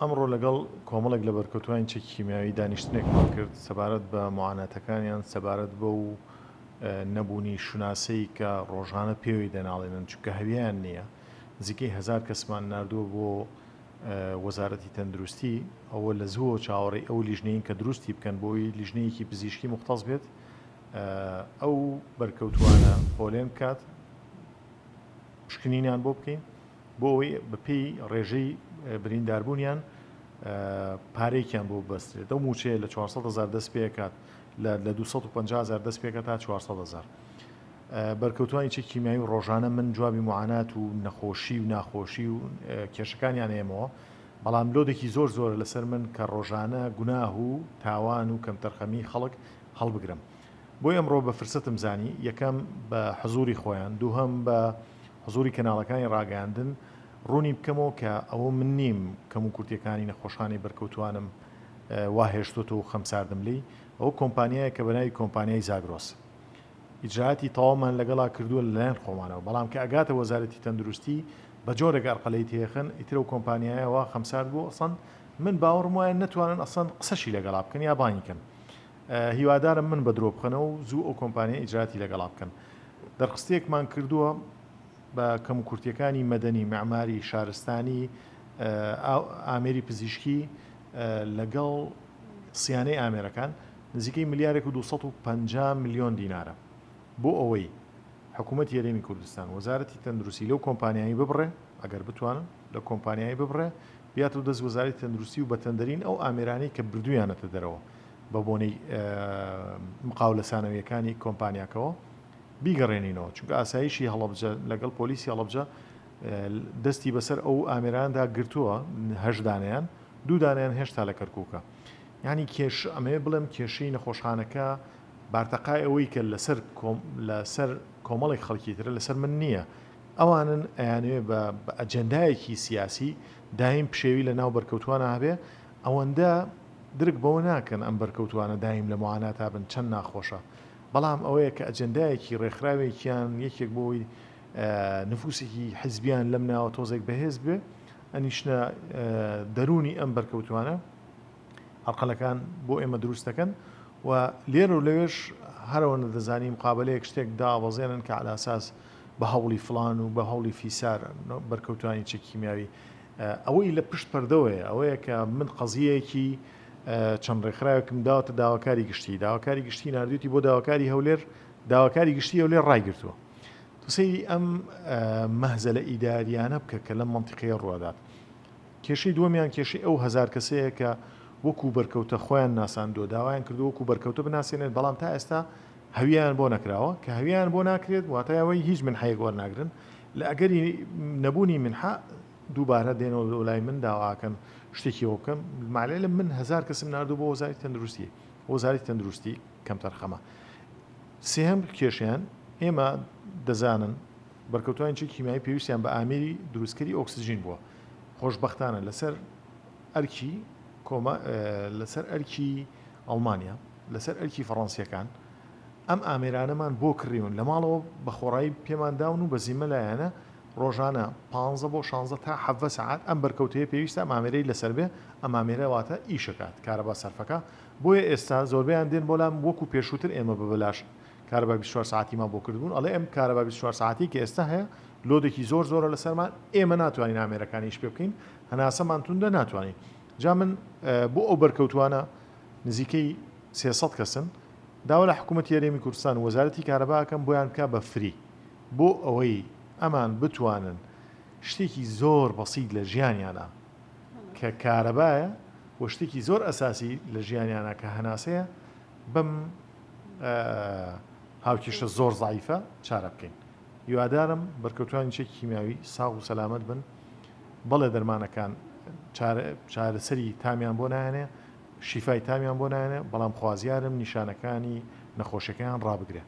ئەمڕۆ لەگەڵ کۆمەڵێک لە بەرکەوتوانی چەکی کیمیاوی دانیشتنێکمان کرد سەبارەت بە معاناتەکانیان سەبارەت بە و نەبوونی شوناسەی کە ڕۆژانە پێوەی دەناڵێنن چونکە هەویان نییە نزیکەی 1000 کەسمان نردووە بۆ وەزارەتی تەندروستی ئەوە لە زووە چاوەڕێی ئەو لیژنەیەن کە دروستی بکەن بۆی لیژنەیەکی پزیشکی مختص بێت ئەو بەرکەوتوانە پۆلێن کات پشکنینیان بۆ بکەین بۆ ئەوەی بەپێی ڕێژەی برینداربوونیان پارێکیان بۆ بەسترێت دەو موچەیە لە 400,000 دەست پێکات لە 250,000 دەست پێکە تا 400,000 بەرکەوتوانی چەکی کیمیاوی ڕۆژانە من جوابی معانات و نەخۆشی و ناخۆشی و کێشەکانیان هێمەوە بەڵام لۆدێکی زۆر زۆرە لەسەر من کە ڕۆژانە گوناه و تاوان و کەمتەرخەمی خەڵک هەڵبگرم بۆی ئەمڕۆ بە فرسەتم زانی یەکەم بە حزوری خۆیان دووهەم بە حزوری کەناڵەکانی ڕاگەاندن ڕوونی بکەمەوە کە ئەوە من نیم کەم و کورتەکانی نەخۆشانی بەرکەوتوانم وا هێشتۆتە و خەمساردم لی ئەوە کۆمپانیایە کە بەناوی کۆمپانیای زاگرۆس ئیجراعاتی تەواومان لەگەڵا کردووە لەلایەن خۆمانەوە بەڵام کە ئەگاتە وەزارەتی تەندروستی بە جۆرێک ئەرقەلەی تێخن ئیترە و کۆمپانیایەوە خەمسارد بوو ئەسەن من باوەڕم وایە نەتوانن ئەسەن قسەشی لەگەڵا بکەن یا بانیکەن هیوادارم من بە درۆ بخەنەوە و زوو ئەو کۆمپانیای ئیجراعاتی لەگەڵا بکەن دەرخستەیەکمان کردووە بە کەم و کورتیەکانی مەدەنی معماری شارستانی ئامێری پزیشکی لەگەڵ سیانەی ئامێرەکان نزیکەی ملیارێک و 250 ملیۆن دینارە بۆ ئەوەی حکوومەت یەرێمی کوردستان وەزارەتی تەندروستی لەو کۆمپانیایی ببڕێ ئەگەر بتوانن لە کۆمپانیایی ببڕێ بێت و دەست وەزارەتی تەندروستی و بەتەندەرین ئەو ئامێرانی کە بردویانەتە دەرەوە بە بۆنەی مقاولە سانەویەکانی کۆمپانیاکەوە بیگەڕێنینەوە چونکە ئاسایشی هەڵەبجە لەگەڵ پۆلیسی هەڵەبجە دەستی بەسەر ئەو ئامێراندا گرتووە 8 دانیان 2 دانیان هێشتا لە کەرکووکە یعنی کێش ئەمێ بڵێم کێشەی نەخۆشخانەکە بارتەقای ئەوەی کە لەسەر کۆمەڵێک خەڵکی ترە لەسەر من نییە ئەوانن ئەیانوێ بە ئەجەندایەکی سیاسی دایم پشێوی لە ناو بەرکەوتوانە هەبێ ئەوەندە درک بەوە ناکەن ئەم بەرکەوتوانە دایم لە معانات هابن چەند ناخۆشە بەڵام ئەوەیە کە ئەجەندایەکی ڕێکخراوێکیان یەکێک بۆی نفوسێکی حزبیان لەم ناوە تۆزێک بەهێز بێ ئەنیشنە دەرونی ئەم بەرکەوتوانە هەڵقەلەکان بۆ ئێمە دروست دەکەن و لێرە و لەوێش هەرەوەنە دەزانیم مقابلەیەک شتێک دابەزێنن کە على ئاساس بە هەوڵی فڵان و بە هەوڵی فیسار بەرکەوتوانی چەکی کیمیاوی ئەوەی لە پشت پەردەوەیە ئەوەیە کە من قەزیەیەکی چەند ڕێکخراوێکم داوەتە داواکاری گشتی نردوێتی بۆ داواکاری هەولێر داواکاری گشتی هەولێر ڕایگرتووە تووسەی ئەم مەهزە لە ئیداریانە بکە کە لەم مەنتیقەیە ڕوادات کێشەی دووەمیان کێشەی ئەو 1000 کەسەیە کە وەکو بەرکەوتە خۆیان ناساندووە داوایان کردو وەکو بەرکەوتە بناسێنێت بەڵام تا ئێستا هەویان بۆ نەکراوە کە هەویان بۆ ناکرێت واتایەوەی هیچ من حەیەک وەرناگرن لە ئەگەری نەبوونی منحە دووبارە دێنەوە لای من داواکەن شتێکی وەکەم مالێ لە من 1000 کەسم نردوو بۆ وەزارەتی تەندروستی وەزارەتی تەندروستی کەم تەرخەمە سێهەم کێشیان ئێمە دەزانن بەرکەوتوانی چەکی کیمیایی پێویستیان بە ئامێری دروستکەری ئۆکسجین بووە خۆشبەختانە لەسەر ئەرکی ئەڵمانیا لەسەر ئەرکی فەڕەنسیەکان ئەم ئامێرانەمان بۆ کڕیون لە ماڵەوە بە خۆڕایی پێمان داون و بەزیمە لایەنە ڕۆژانە 15 بۆ 16 تا 7 ساعت ئەم بەرکەوتەیە پێویستە ئامێرەی لەسەر بێ ئەم ئامێرە واتە ئیشەکات کارەبا سەرفەکە بۆیە ئێستا زۆربیان دێن بۆ لام وەکو پێشووتر ئێمە بەبلاش کارەبا 24 ساعتیمان بۆ کردبوون ئەڵێ ئەم کارەبا 24 ساعتی کە ئێستا هەیە لۆدێکی زۆر زۆرە لەسەرمان ئێمە ناتوانین ئامێرەکانیش پێ بکەین هەناسەمان توندە ناتوانین جا من بۆ ئەو بەرکەوتوانە نزیکەی 300 کەسن داوا لە حکوومەتی یەرێمی کوردستان وەزارەتی کارەباکەم بۆیان بکە بە فری بۆ ئەوەی ئەمان بتوانن شتێکی زۆر بەسیط لە ژیانیانە کە کارەبایە و شتێکی زۆر ئەساسی لە ژیانیانە کە هەناسەیە بەم هاوکێشە زۆر زایفە چارە بکەین هیوادارم بەرکەوتوانی چەکی کیمیاوی ساغ و سەلامەت بن بەڵێ دەرمانەکان چارەسەری تامیان بۆ نایەنێ شیفای تامیان بۆ نایەنێ بەڵام خوازیارم نیشانەکانی نەخۆشیەکەیان ڕابگرێ